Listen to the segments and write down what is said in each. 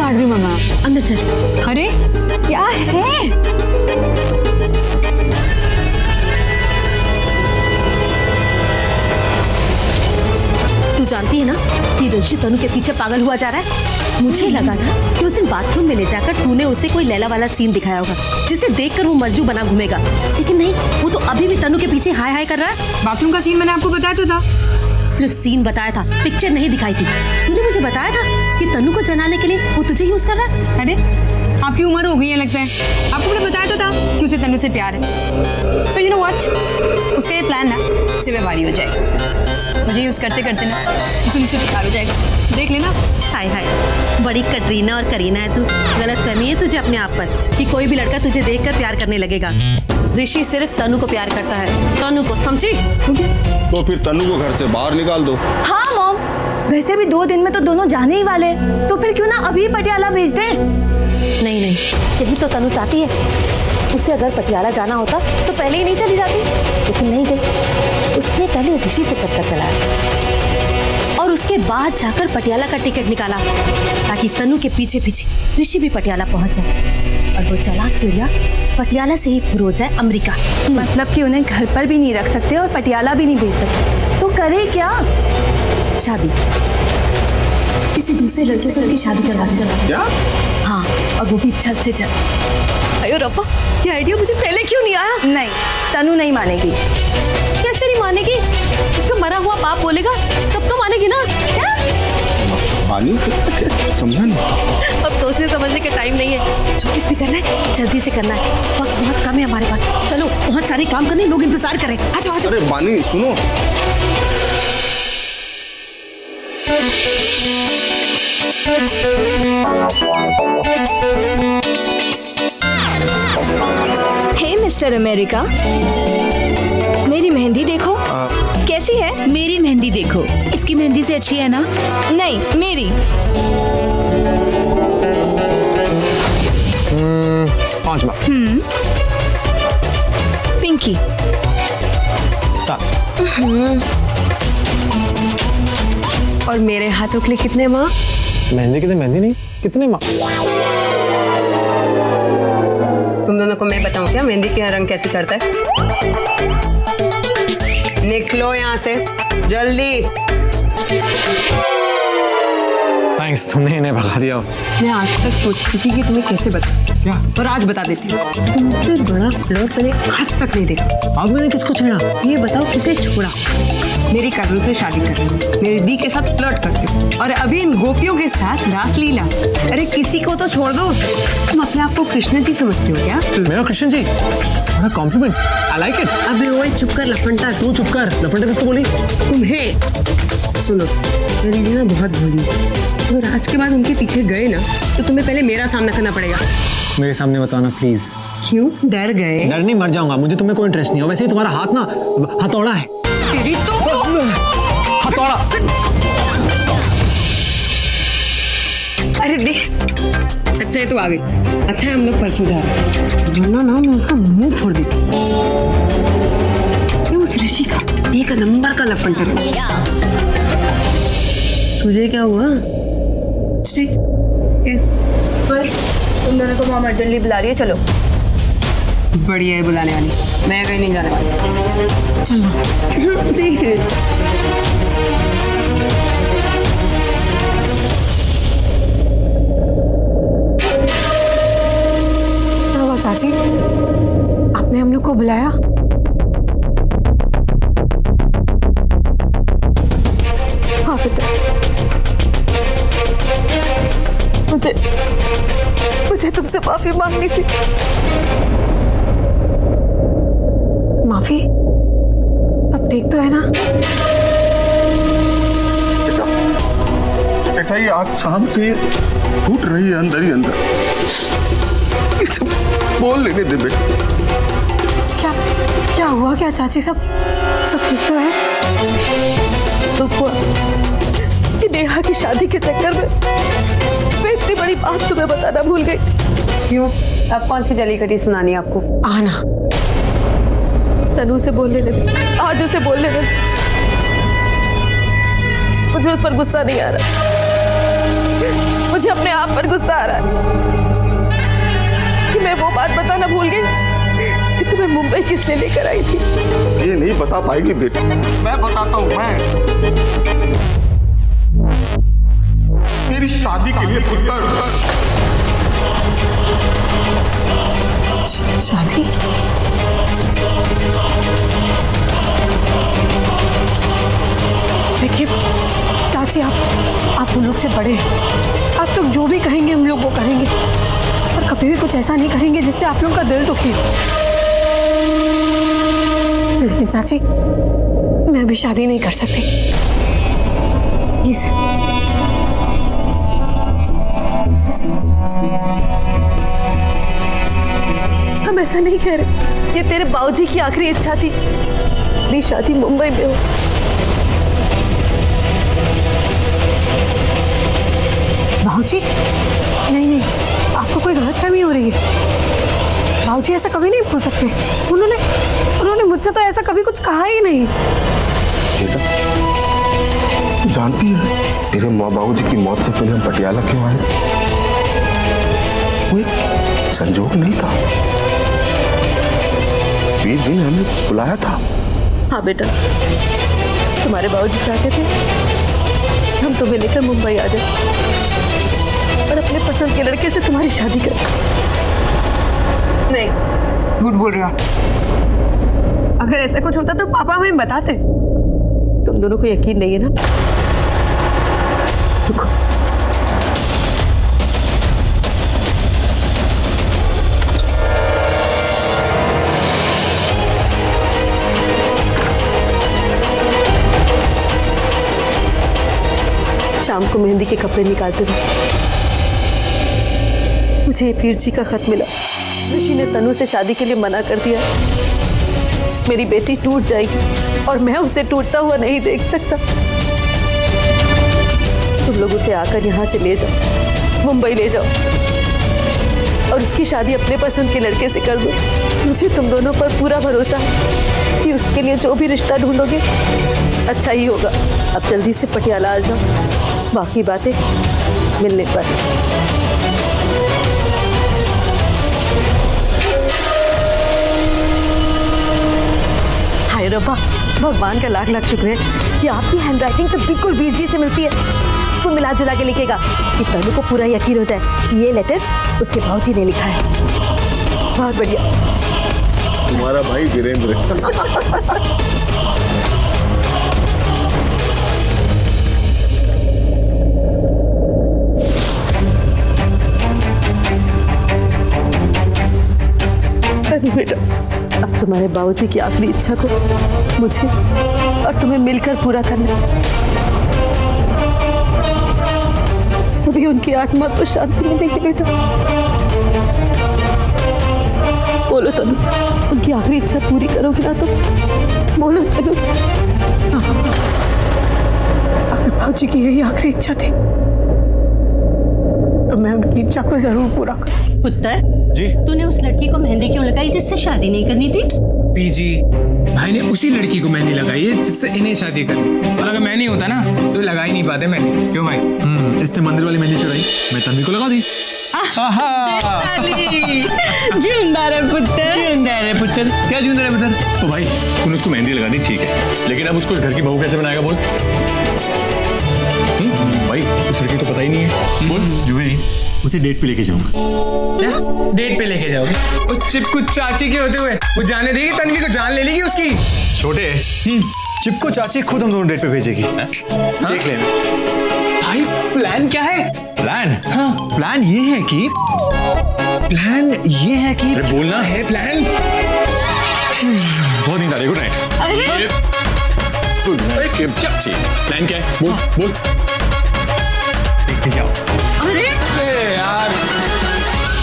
काट रही हूँ मामा। अंदर चल। अरे क्या है? तू जानती है ना कि ऋषि तनु के पीछे पागल हुआ जा रहा है। मुझे लगा था कि उस दिन बाथरूम में ले जाकर तूने उसे कोई लैला वाला सीन दिखाया होगा जिसे देखकर वो मजनू बना घूमेगा, लेकिन नहीं, वो तो अभी भी तनु के पीछे हाय हाय कर रहा है। बाथरूम का सीन मैंने आपको बताया तो था। सिर्फ सीन बताया था, पिक्चर नहीं दिखाई थी। तूने मुझे बताया था कि तनु को जनाने के लिए वो तुझे यूज कर रहा है। अरे आपकी उम्र हो गई है लगता है, आपको मैंने बताया तो था कि उसे तनु से प्यार है। पर यू नो व्हाट, उसका ये प्लान ना सिर्फ भारी हो जाएगा। मुझे यूज करते करते ना उसे मुझसे प्यार हो जाएगा, देख लेना। हाय हाय, बड़ी कटरीना और करीना है तू। गलत फहमी है तुझे अपने आप पर कि कोई भी लड़का तुझे देखकर प्यार करने लगेगा। ऋषि सिर्फ तनु को प्यार करता है, तनु को, समझी? तो फिर तनु को घर से बाहर निकाल दो। हाँ मॉम, वैसे भी 2 दिन में तो दोनों जाने ही वाले, तो फिर क्यों ना अभी पटियाला भेज दे। नहीं नहीं, यही तो तनु चाहती है। उसे अगर पटियाला जाना होता तो पहले ही नहीं चली जाती, लेकिन नहीं गई। उसने पहले ऋषि से चक्कर चलाया और उसके बाद जाकर पटियाला का टिकट निकाला ताकि तनु के पीछे पीछे ऋषि भी पटियाला पहुंच जाए और वो चालाक चिड़िया पटियाला से ही फिर हो जाए अमेरिका। मतलब कि उन्हें घर पर भी नहीं रख सकते और पटियाला भी नहीं भेज सकते, तो करे क्या? शादी, किसी दूसरे लड़के से उसकी शादी करवा देगा। क्या? हाँ, और वो भी जल्द से जल्द। अयो रब्बा, ये आइडिया मुझे पहले क्यों नहीं आया? नहीं, तनु नहीं मानेगी। कैसे नहीं मानेगी? उसका मरा हुआ बाप बोलेगा तब तो मानेगी ना। क्या? पानी समझा नहीं। अब सोचने समझने का टाइम नहीं है, जो कुछ भी करना है जल्दी से करना है। वक्त बहुत कम है हमारे पास। चलो, बहुत सारे काम करने, लोग इंतजार करें। आ जाओ आ जाओ। अरे बानी सुनो, हे मिस्टर अमेरिका, मेरी मेहंदी देखो। कैसी है? मेरी मेहंदी देखो, इसकी मेहंदी से अच्छी है ना? नहीं, मेरी। 5 बार। पिंकी। और मेरे हाथों के लिए कितने माँ? मेहंदी कितने? मेहंदी नहीं, कितने माँ? तुम दोनों को मैं बताऊं क्या मेहंदी का रंग कैसे चढ़ता है? निकलो यहाँ से जल्दी। थैंक्स, तुमने इन्हें भगा दिया। मैं आज तक सोचती थी कि तुम्हें कैसे बता, क्या? और आज बता देती हूँ। तुमसे बड़ा फ्लर्ट मैंने आज तक नहीं देखा। अब मैंने किसको छेड़ा? ये बताओ किसे छोड़ा? मेरी कजन से शादी कर रही हूँ, मेरी दी के साथ फ्लर्ट करती हूँ, और अभी इन गोपियों के साथ रासलीला। अरे किसी को तो छोड़ दो। तुम अपने आप को कृष्ण जी समझते हो क्या? मेरा कृष्ण जी, बड़ा कॉम्प्लीमेंट, आई लाइक इट। अबे ओए चुप कर लफंटा। तू चुप कर, लफंडे किसको बोली? तुम्हें सुनो, मेरी दी ना बहुत भोली है। अगर आज के बाद उनके पीछे गए ना तो तुम्हें पहले मेरा सामना करना पड़ेगा। मेरे सामने बताना प्लीज। क्यों डर गए? डर नहीं, मर जाऊंगा। मुझे तुम्हें कोई इंटरेस्ट नहीं है। वैसे ही तुम्हारा हाथ ना हथौड़ा है। तेरी तो हथौड़ा। अरे देख, अच्छा है तू आ गई। अच्छा है हम लोग परसों जा रहे हैं, वरना ना मैं उसका मुंह फोड़ देती। ये उस ऋषि का 1 नंबर का लफंटर है। तुझे क्या हुआ? कुछ नहीं। तुम दोनों को मॉम अर्जेंटली बुला रही है, चलो। बढ़िया है बुलाने वाली, मैं कहीं नहीं जाने वाली। चलो देख। चाची, आपने हम लोग को बुलाया? हाँ बेटा, मुझे तुमसे माफी मांगनी थी। माफी? सब ठीक तो है ना? बेटा ये आज शाम से फूट रही है अंदर ही अंदर। ये सब बोल लेने दे बेटा। क्या हुआ? क्या चाची, सब ठीक तो है? दुख हुआ कि नेहा की शादी के चक्कर में मैं इतनी बड़ी बात तुम्हें बताना भूल गई। क्यों? अब कौन सी जली कटी सुनानी है आपको? आना, तनु से बोलने लगे, आज उसे बोलने लगे। मुझे उस पर गुस्सा नहीं आ रहा, मुझे अपने आप पर गुस्सा आ रहा है कि मैं वो बात बताना भूल गई कि तुम्हें मुंबई किस लिए लेकर आई थी। ये नहीं बता पाएगी बेटा, मैं बताता हूँ। मैं तेरी शादी के लिए पुत्र। शादी? देखिए चाची, आप हम लोग से बड़े हैं। आप लोग जो भी कहेंगे हम लोग वो करेंगे, और कभी भी कुछ ऐसा नहीं करेंगे जिससे आप लोग का दिल दुखी हो। लेकिन चाची, मैं अभी शादी नहीं कर सकती, प्लीज। हम ऐसा नहीं कह रहे, ये तेरे बाबूजी की आखिरी इच्छा थी, मेरी शादी मुंबई में हो। बाबूजी, नहीं, आपको कोई गलतफहमी हो रही है। बाबूजी ऐसा कभी नहीं बोल सकते। उन्होंने मुझसे तो ऐसा कभी कुछ कहा ही नहीं। बेटा, तू जानती है तेरे माँ बाबूजी की मौत से पहले हम पटियाला क्यों आए? वो एक संजोग नहीं था, वीर जी ने हमें बुलाया था। हाँ बेटा, तुम्हारे बाबूजी चाहते थे हम तुम्हें लेकर मुंबई आ जाए और अपने पसंद के लड़के से तुम्हारी शादी कर। नहीं, झूठ बोल रहा। अगर ऐसा कुछ होता तो पापा हमें बताते। तुम दोनों को यकीन नहीं है ना? रुको, शाम को मेहंदी के कपड़े निकालते हुए मुझे वीर जी का खत मिला। ऋषि ने तनु से शादी के लिए मना कर दिया। मेरी बेटी टूट जाएगी और मैं उसे टूटता हुआ नहीं देख सकता। तुम लोग उसे आकर यहाँ से ले जाओ, मुंबई ले जाओ और उसकी शादी अपने पसंद के लड़के से कर दो। मुझे तुम दोनों पर पूरा भरोसा है कि उसके लिए जो भी रिश्ता ढूंढोगे अच्छा ही होगा। अब जल्दी से पटियाला आ जाओ, बाकी बातें मिलने पर। हाय रब्बा, भगवान का लाख लाख शुक्र है कि आपकी हैंडराइटिंग तो बिल्कुल वीर जी से मिलती है। तो मिला जुला के लिखेगा कि तनु को पूरा यकीन हो जाए कि ये लेटर उसके भाऊजी ने लिखा है। बहुत बढ़िया। तुम्हारा भाई वीरेंद्र। बेटा, अब तुम्हारे बाबूजी की आखिरी इच्छा को मुझे और तुम्हें मिलकर पूरा करना है। तभी उनकी आत्मा को शांति मिलेगी। बेटा बोलो तनु, उनकी आखिरी इच्छा पूरी करोगे ना? तो बोलो तनु। अगर बाबूजी की यही आखिरी इच्छा थी तो मैं उनकी इच्छा को जरूर पूरा करूँ। पुत्र जी, तूने उस लड़की को मेहंदी क्यों लगाई जिससे शादी नहीं करनी थी? पीजी, भाई ने उसी लड़की को मेहंदी लगाई है जिससे इन्हें शादी करनी। और अगर मैं नहीं होता ना तो लगा ही नहीं पाते मेहंदी। क्यों भाई? इसने मंदिर वाली मेहंदी चुराई, मैं तन्वी को लगा दी। जिंदा रहे पुत्र, जिंदा रहे पुत्र। क्या जिंदा रहे पुत्र? तो भाई तूने उसको मेहंदी लगा दी, ठीक है, लेकिन अब उसको घर की बहू कैसे बनाएगा बोल? भाई उस लड़की तो पता ही नहीं है। बोल जो है उसे डेट पे लेके जाऊंगा। क्या डेट पे लेके जाओगे? वो चिपकू चाची के होते हुए वो जाने देगी? तन्वी को जान ले लेगी उसकी? छोटे चिपको चाची खुद हम दोनों डेट पे भेजेगी। देख लेना। भाई प्लान क्या है? प्लान? हाँ, प्लान ये है कि अरे बोलना है प्लान। बहुत नींद आ रही। Good night. Good night. Plan क्या है? बोल। देखते जाओ। अरे यार,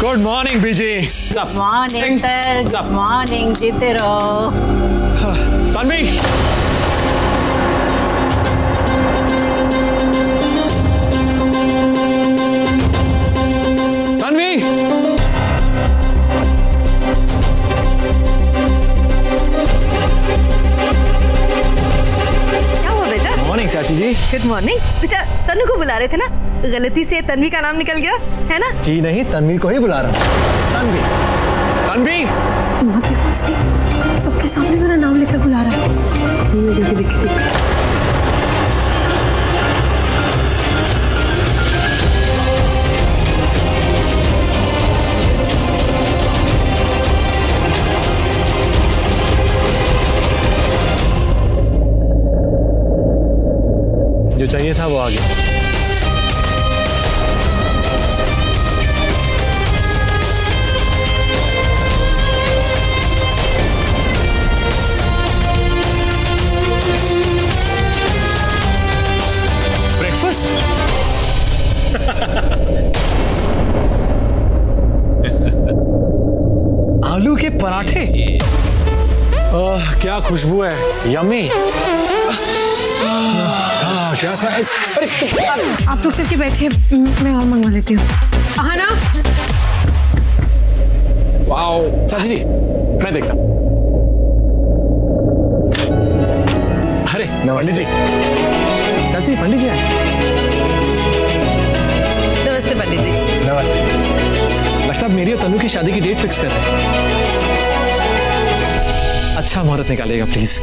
गुड मॉर्निंग बीजी। मॉर्निंग सर, गुड मॉर्निंग, जीते रहो। तन्वी, क्या हुआ बेटा? मॉर्निंग चाची जी। गुड मॉर्निंग बेटा। तन्वी को बुला रहे थे ना, गलती से तन्वी का नाम निकल गया है ना। जी नहीं, तन्वी को ही बुला रहा हूँ। तन्वी, तन्वी। मत देखो इसकी, सबके सामने मेरा नाम लेकर बुला रहा है। तुमने जाके देखी थी। जो चाहिए था वो आ गया। ब्रेकफास्ट। आलू के पराठे। क्या खुशबू है, यम्मी। क्या अरे आप लोग सिर्फ बैठिए, मैं और मंगवा लेती हूँ। आहाना, वाओ, चाची जी मैं देखता हूं। अरे पंडित जी। चाची, पंडित जी आए। नमस्ते पंडित जी। नमस्ते। लगता है मेरी और तनु की शादी की डेट फिक्स कर रहे हैं। अच्छा मुहूर्त निकालिएगा प्लीज।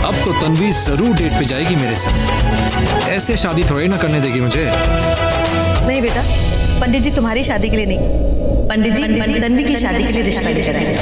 अब तो तन्वी जरूर डेट पे जाएगी मेरे साथ। ऐसे शादी थोड़ी ना करने देगी मुझे। नहीं बेटा, पंडित जी तुम्हारी शादी के लिए नहीं, पंडित जी तन्वी की शादी के लिए रिश्ता लेकर आए हैं।